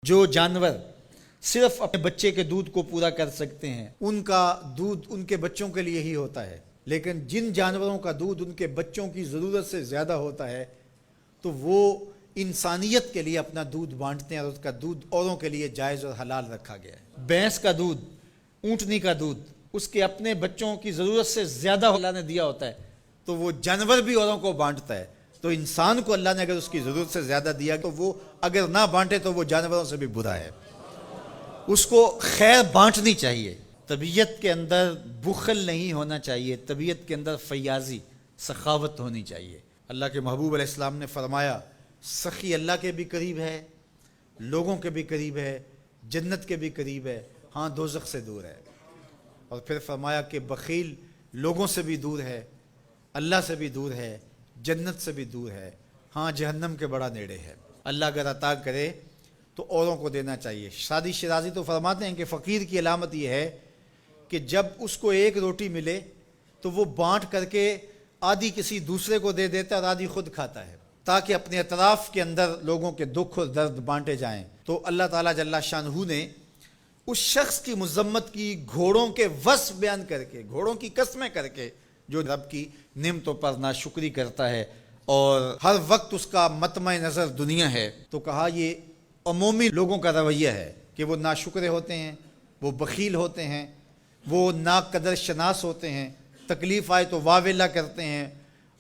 جو جانور صرف اپنے بچے کے دودھ کو پورا کر سکتے ہیں ان کا دودھ ان کے بچوں کے لیے ہی ہوتا ہے، لیکن جن جانوروں کا دودھ ان کے بچوں کی ضرورت سے زیادہ ہوتا ہے تو وہ انسانیت کے لیے اپنا دودھ بانٹتے ہیں اور اس کا دودھ اوروں کے لیے جائز اور حلال رکھا گیا ہے۔ بھینس کا دودھ، اونٹنی کا دودھ اس کے اپنے بچوں کی ضرورت سے زیادہ اللہ نے دیا ہوتا ہے تو وہ جانور بھی اوروں کو بانٹتا ہے۔ تو انسان کو اللہ نے اگر اس کی ضرورت سے زیادہ دیا تو وہ اگر نہ بانٹے تو وہ جانوروں سے بھی برا ہے، اس کو خیر بانٹنی چاہیے۔ طبیعت کے اندر بخل نہیں ہونا چاہیے، طبیعت کے اندر فیاضی، سخاوت ہونی چاہیے۔ اللہ کے محبوب علیہ السلام نے فرمایا سخی اللہ کے بھی قریب ہے، لوگوں کے بھی قریب ہے، جنت کے بھی قریب ہے، ہاں دوزخ سے دور ہے۔ اور پھر فرمایا کہ بخیل لوگوں سے بھی دور ہے، اللہ سے بھی دور ہے، جنت سے بھی دور ہے، ہاں جہنم کے بڑا نیڑے ہے۔ اللہ اگر عطا کرے تو اوروں کو دینا چاہیے۔ شادی شیرازی تو فرماتے ہیں کہ فقیر کی علامت یہ ہے کہ جب اس کو ایک روٹی ملے تو وہ بانٹ کر کے آدھی کسی دوسرے کو دے دیتا ہے اور آدھی خود کھاتا ہے، تاکہ اپنے اطراف کے اندر لوگوں کے دکھ اور درد بانٹے جائیں۔ تو اللہ تعالیٰ جل شانہ نے اس شخص کی مذمت کی گھوڑوں کے وصف بیان کر کے، گھوڑوں کی قسمیں کر کے، جو رب کی نعمتوں پر ناشکری کرتا ہے اور ہر وقت اس کا مطمع نظر دنیا ہے، تو کہا یہ عمومی لوگوں کا رویہ ہے کہ وہ ناشکرے ہوتے ہیں، وہ بخیل ہوتے ہیں، وہ ناقدر شناس ہوتے ہیں، تکلیف آئے تو واویلا کرتے ہیں،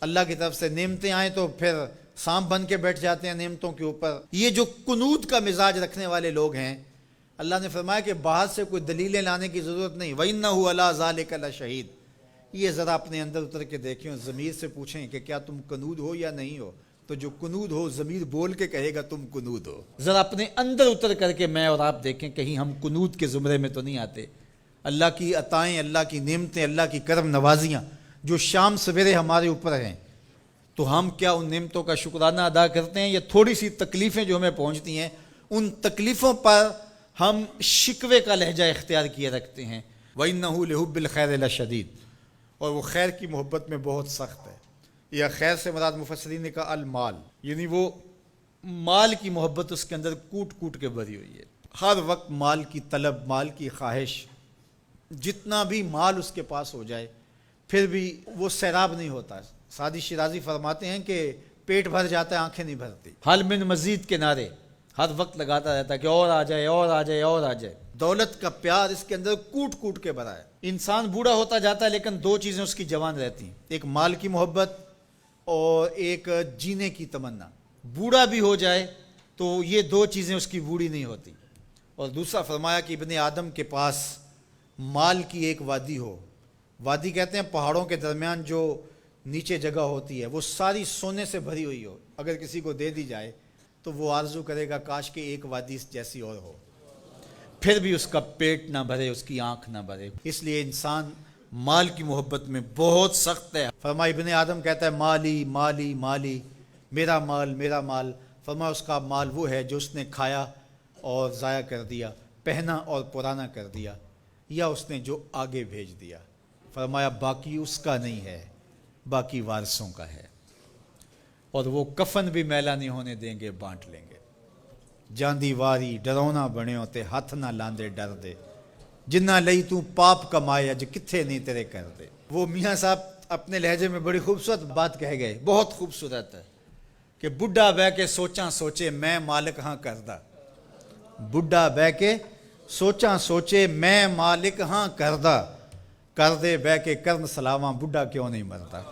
اللہ کی طرف سے نعمتیں آئیں تو پھر سانپ بن کے بیٹھ جاتے ہیں نعمتوں کے اوپر۔ یہ جو قنوط کا مزاج رکھنے والے لوگ ہیں، اللہ نے فرمایا کہ باہر سے کوئی دلیلیں لانے کی ضرورت نہیں، وَإِنَّهُ عَلَىٰ ذَلِكَ لَشَهِيدٌ۔ یہ ذرا اپنے اندر اتر کے دیکھیں اور ضمیر سے پوچھیں کہ کیا تم قنوط ہو یا نہیں ہو، تو جو قنوط ہو ضمیر بول کے کہے گا تم قنوط ہو۔ ذرا اپنے اندر اتر کر کے میں اور آپ دیکھیں کہیں ہم قنوط کے زمرے میں تو نہیں آتے۔ اللہ کی عطائیں، اللہ کی نعمتیں، اللہ کی کرم نوازیاں جو شام سویرے ہمارے اوپر ہیں، تو ہم کیا ان نعمتوں کا شکرانہ ادا کرتے ہیں یا تھوڑی سی تکلیفیں جو ہمیں پہنچتی ہیں ان تکلیفوں پر ہم شکوے کا لہجہ اختیار کیے رکھتے ہیں؟ وَإِنَّهُ لِحُبِّ الْخَيْرِ لَشَدِيدٌ، اور وہ خیر کی محبت میں بہت سخت ہے۔ یا خیر سے مراد مفسرین نے کہا المال، یعنی وہ مال کی محبت اس کے اندر کوٹ کوٹ کے بھری ہوئی ہے، ہر وقت مال کی طلب، مال کی خواہش، جتنا بھی مال اس کے پاس ہو جائے پھر بھی وہ سیراب نہیں ہوتا۔ سعدی شیرازی فرماتے ہیں کہ پیٹ بھر جاتا ہے، آنکھیں نہیں بھرتی۔ حل من مزید کے نعرے ہر وقت لگاتا رہتا ہے کہ اور آ جائے، اور آ جائے، اور آ جائے۔ دولت کا پیار اس کے اندر کوٹ کوٹ کے بھرا ہے۔ انسان بوڑھا ہوتا جاتا ہے لیکن دو چیزیں اس کی جوان رہتی ہیں، ایک مال کی محبت اور ایک جینے کی تمنا۔ بوڑھا بھی ہو جائے تو یہ دو چیزیں اس کی بوڑھی نہیں ہوتی۔ اور دوسرا فرمایا کہ ابن آدم کے پاس مال کی ایک وادی ہو، وادی کہتے ہیں پہاڑوں کے درمیان جو نیچے جگہ ہوتی ہے، وہ ساری سونے سے بھری ہوئی ہو، اگر کسی کو دے دی جائے تو وہ آرزو کرے گا کاش کہ ایک وادی جیسی اور ہو، پھر بھی اس کا پیٹ نہ بھرے، اس کی آنکھ نہ بھرے۔ اس لیے انسان مال کی محبت میں بہت سخت ہے۔ فرمایا ابن آدم کہتا ہے مالی مالی مالی، میرا مال میرا مال۔ فرمایا اس کا مال وہ ہے جو اس نے کھایا اور ضائع کر دیا، پہنا اور پرانا کر دیا، یا اس نے جو آگے بھیج دیا۔ فرمایا باقی اس کا نہیں ہے، باقی وارثوں کا ہے، اور وہ کفن بھی میلا نہیں ہونے دیں گے، بانٹ لیں گے۔ جاندی واری ڈرونا بنیو تے ہاتھ نہ لاندے ڈر دے، جنہ لئی تو پاپ کمائے اج کتھے نہیں تیرے کر دے۔ وہ میاں صاحب اپنے لہجے میں بڑی خوبصورت بات کہہ گئے، بہت خوبصورت ہے، کہ بڈھا بہ کے سوچاں سوچے میں مالک ہاں کردہ۔ بڈھا بہ کے سوچاں سوچے میں مالک ہاں کردہ، کر دے بہ کے کرن سلاواں بڈھا کیوں نہیں مرتا۔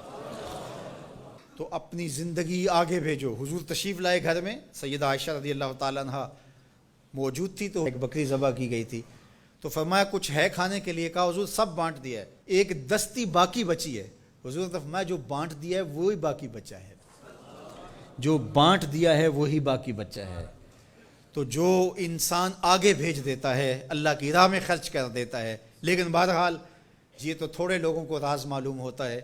تو اپنی زندگی آگے بھیجو۔ حضور تشریف لائے گھر میں، سیدہ عائشہ رضی اللہ تعالیٰ عنہ موجود تھی، تو ایک بکری ذبح کی گئی تھی، تو فرمایا کچھ ہے کھانے کے لیے؟ کہا حضور سب بانٹ دیا ہے، ایک دستی باقی بچی ہے۔ حضور نے فرمایا جو بانٹ دیا ہے وہی باقی بچا ہے، جو بانٹ دیا ہے وہی باقی بچا ہے۔ تو جو انسان آگے بھیج دیتا ہے، اللہ کی راہ میں خرچ کر دیتا ہے، لیکن بہرحال یہ تو تھوڑے لوگوں کو راز معلوم ہوتا ہے،